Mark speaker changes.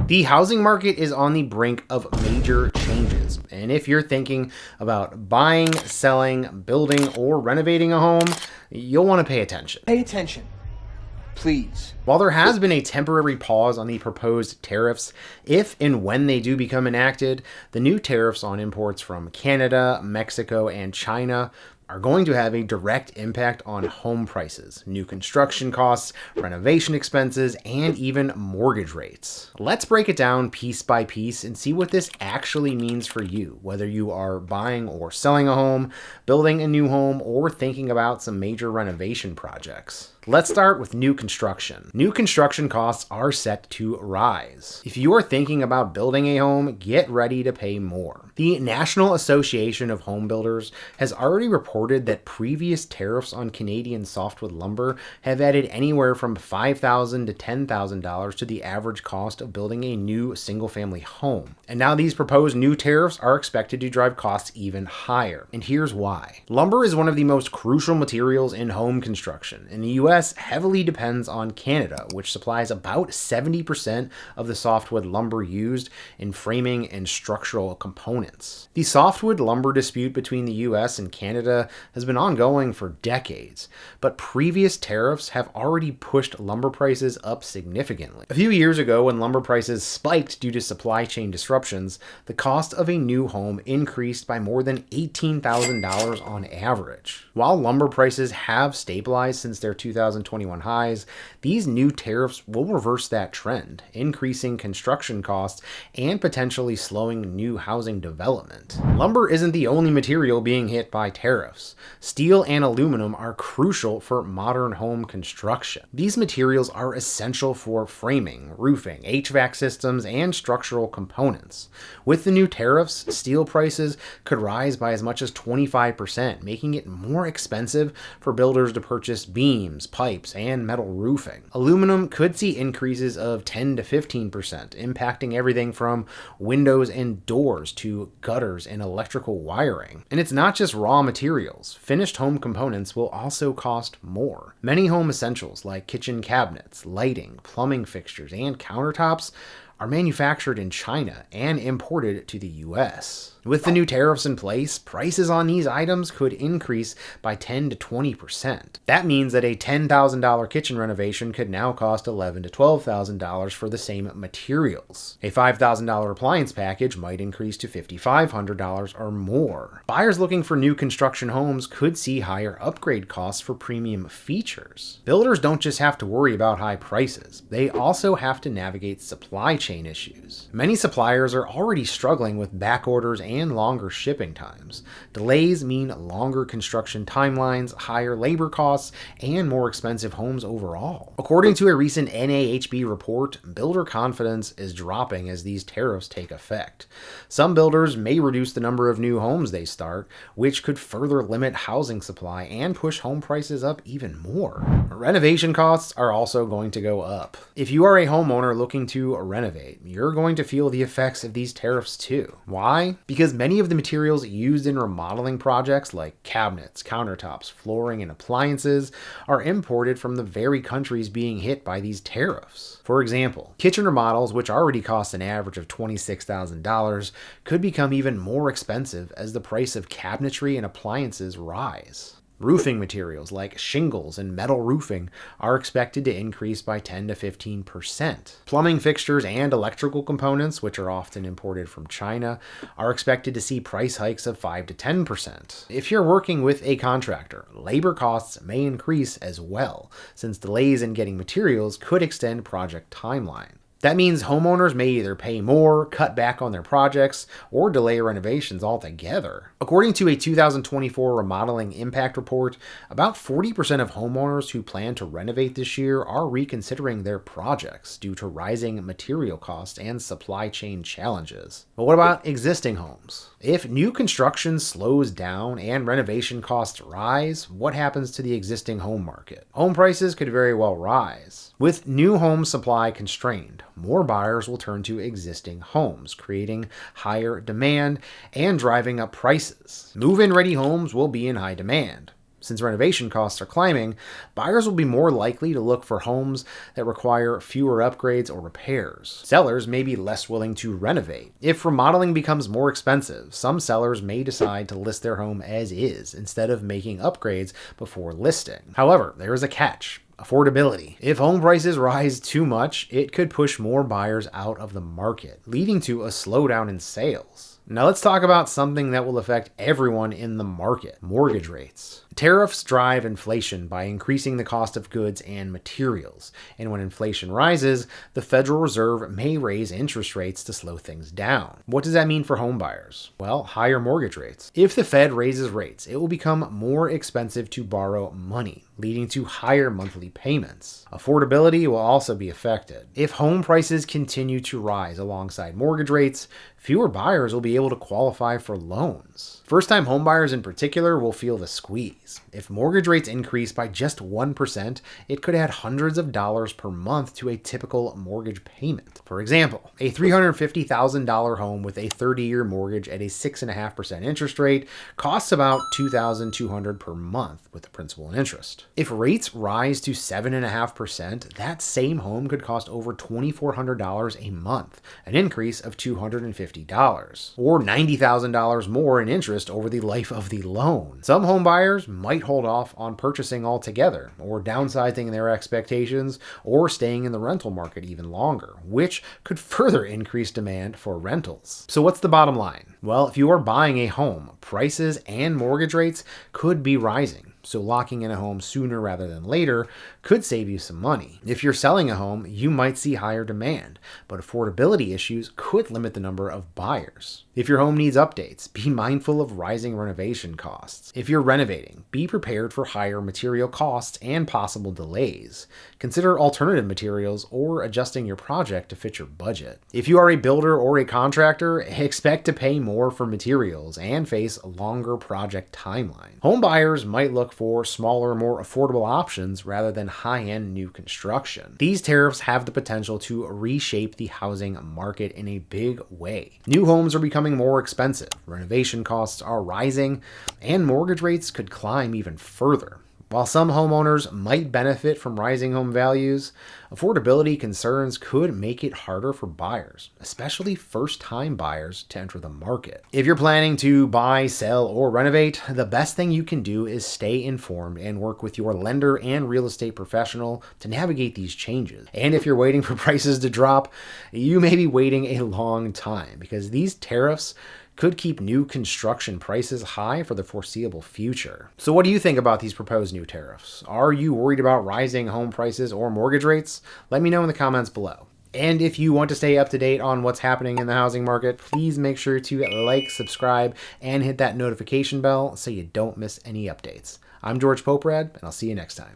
Speaker 1: The housing market is on the brink of major changes, and if you're thinking about buying, selling, building, or renovating a home, you'll want to pay attention.
Speaker 2: Pay attention, please.
Speaker 1: While there has been a temporary pause on the proposed tariffs, if and when they do become enacted, the new tariffs on imports from Canada, Mexico, and China are going to have a direct impact on home prices, new construction costs, renovation expenses, and even mortgage rates. Let's break it down piece by piece and see what this actually means for you, whether you are buying or selling a home, building a new home, or thinking about some major renovation projects. Let's start with new construction. New construction costs are set to rise. If you are thinking about building a home, get ready to pay more. The National Association of Home Builders has already reported that previous tariffs on Canadian softwood lumber have added anywhere from $5,000 to $10,000 to the average cost of building a new single-family home. And now these proposed new tariffs are expected to drive costs even higher. And here's why. Lumber is one of the most crucial materials in home construction. In the US, heavily depends on Canada, which supplies about 70% of the softwood lumber used in framing and structural components. The softwood lumber dispute between the US and Canada has been ongoing for decades, but previous tariffs have already pushed lumber prices up significantly. A few years ago, when lumber prices spiked due to supply chain disruptions, the cost of a new home increased by more than $18,000 on average. While lumber prices have stabilized since their 2021 highs, these new tariffs will reverse that trend, increasing construction costs and potentially slowing new housing development. Lumber isn't the only material being hit by tariffs. Steel and aluminum are crucial for modern home construction. These materials are essential for framing, roofing, HVAC systems, and structural components. With the new tariffs, steel prices could rise by as much as 25%, making it more expensive for builders to purchase beams, pipes, and metal roofing. Aluminum could see increases of 10 to 15%, impacting everything from windows and doors to gutters and electrical wiring. And it's not just raw materials. Finished home components will also cost more. Many home essentials like kitchen cabinets, lighting, plumbing fixtures, and countertops are manufactured in China and imported to the US. With the new tariffs in place, prices on these items could increase by 10 to 20%. That means that a $10,000 kitchen renovation could now cost $11,000 to $12,000 for the same materials. A $5,000 appliance package might increase to $5,500 or more. Buyers looking for new construction homes could see higher upgrade costs for premium features. Builders don't just have to worry about high prices, they also have to navigate supply chain issues. Many suppliers are already struggling with back orders and longer shipping times. Delays mean longer construction timelines, higher labor costs, and more expensive homes overall. According to a recent NAHB report, builder confidence is dropping as these tariffs take effect. Some builders may reduce the number of new homes they start, which could further limit housing supply and push home prices up even more. Renovation costs are also going to go up. If you are a homeowner looking to renovate, you're going to feel the effects of these tariffs too. Why? Because many of the materials used in remodeling projects like cabinets, countertops, flooring, and appliances are imported from the very countries being hit by these tariffs. For example, kitchen remodels, which already cost an average of $26,000, could become even more expensive as the price of cabinetry and appliances rise. Roofing materials like shingles and metal roofing are expected to increase by 10 to 15%. Plumbing fixtures and electrical components, which are often imported from China, are expected to see price hikes of 5 to 10%. If you're working with a contractor, labor costs may increase as well, since delays in getting materials could extend project timeline. That means homeowners may either pay more, cut back on their projects, or delay renovations altogether. According to a 2024 remodeling impact report, about 40% of homeowners who plan to renovate this year are reconsidering their projects due to rising material costs and supply chain challenges. But what about existing homes? If new construction slows down and renovation costs rise, what happens to the existing home market? Home prices could very well rise. With new home supply constrained, more buyers will turn to existing homes, creating higher demand and driving up prices. Move-in ready homes will be in high demand. Since renovation costs are climbing, buyers will be more likely to look for homes that require fewer upgrades or repairs. Sellers may be less willing to renovate. If remodeling becomes more expensive, some sellers may decide to list their home as is instead of making upgrades before listing. However, there is a catch. Affordability. If home prices rise too much, it could push more buyers out of the market, leading to a slowdown in sales. Now let's talk about something that will affect everyone in the market: mortgage rates. Tariffs drive inflation by increasing the cost of goods and materials, and when inflation rises, the Federal Reserve may raise interest rates to slow things down. What does that mean for home buyers? Well, higher mortgage rates. If the Fed raises rates, it will become more expensive to borrow money, leading to higher monthly payments. Affordability will also be affected. If home prices continue to rise alongside mortgage rates, fewer buyers will be able to qualify for loans. First-time homebuyers in particular will feel the squeeze. If mortgage rates increase by just 1%, it could add hundreds of dollars per month to a typical mortgage payment. For example, a $350,000 home with a 30-year mortgage at a 6.5% interest rate costs about $2,200 per month with the principal and interest. If rates rise to 7.5%, that same home could cost over $2,400 a month, an increase of $250, or $90,000 more in interest over the life of the loan. Some home buyers might hold off on purchasing altogether, or downsizing their expectations, or staying in the rental market even longer, which could further increase demand for rentals. So what's the bottom line? Well, if you are buying a home, prices and mortgage rates could be rising. So locking in a home sooner rather than later could save you some money. If you're selling a home, you might see higher demand, but affordability issues could limit the number of buyers. If your home needs updates, be mindful of rising renovation costs. If you're renovating, be prepared for higher material costs and possible delays. Consider alternative materials or adjusting your project to fit your budget. If you are a builder or a contractor, expect to pay more for materials and face a longer project timeline. Home buyers might look for smaller, more affordable options rather than high-end new construction. These tariffs have the potential to reshape the housing market in a big way. New homes are becoming more expensive, renovation costs are rising, and mortgage rates could climb even further. While some homeowners might benefit from rising home values, affordability concerns could make it harder for buyers, especially first-time buyers, to enter the market. If you're planning to buy, sell, or renovate, the best thing you can do is stay informed and work with your lender and real estate professional to navigate these changes. And if you're waiting for prices to drop, you may be waiting a long time, because these tariffs could keep new construction prices high for the foreseeable future. So what do you think about these proposed new tariffs? Are you worried about rising home prices or mortgage rates? Let me know in the comments below. And if you want to stay up to date on what's happening in the housing market, please make sure to like, subscribe, and hit that notification bell so you don't miss any updates. I'm George Poporad, and I'll see you next time.